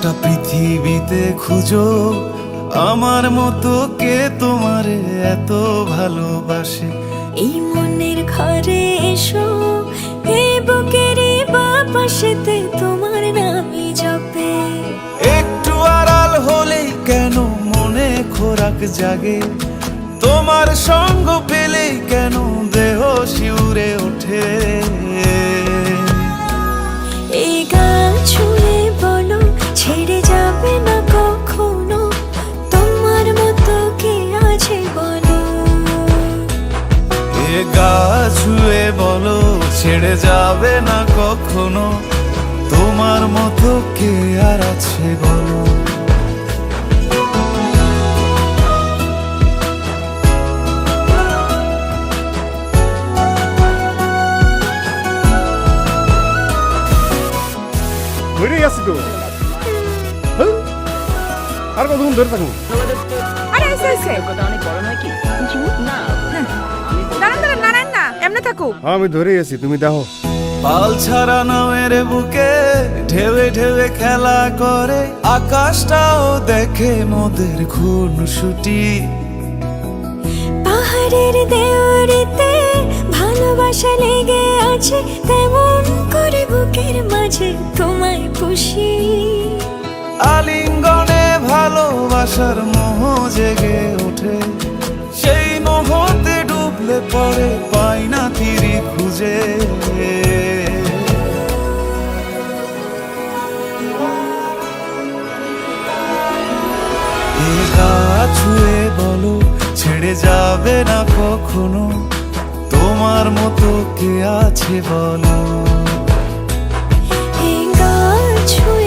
গোটা পৃথিবীতে খুঁজো আমার মতো কে তোমারে এত ভালোবাসে। এই মনের ঘরে এসো, এই বুকেরই বাপাশেতে তোমার নামই জপে। একটু আড়াল হলেই কেন মনে খোরাক জাগে, তোমার সঙ্গ পেলেই কেন দেহ শিউরে ওঠে। এই গান ছুঁয়ে বলো ছেড়ে যাবে না কখনো, তোমার মতো কে আছে বলো। এ গা ছুঁয়ে বলো ছেড়ে যাবে না কখনো, তোমার মতো কে আর আছে বলো। ধরে আছি তো, আর কতক্ষণ ধরে থাকবো? আরে এসে এসে দাঁড়ান দাঁড়ান নারায়ণ না এমনি থাকুক। আমি ধরে আছি, তুমি দেখো। পাল ছাড়া নামের বুকে ঢেউে ঢেউে খেলা করে, আকাশটাও দেখে মোদের খুনসুটি। পাহাড়ের দেওয়ারিতে ভালোবাসা লেগে আছে, তেমন করে বুকের মাঝে তোমায় পুষি। আলিঙ্গনে ভালোবাসার মোহ জেগে ওঠে, সেই মোহতে ডুবলে পরে পাই না তীরে খুঁজে। এ গা ছুঁয়ে বলো ছেড়ে যাবে না কখনো, তোমার মতো কে আছে বলো। এই গা ছুঁয়ে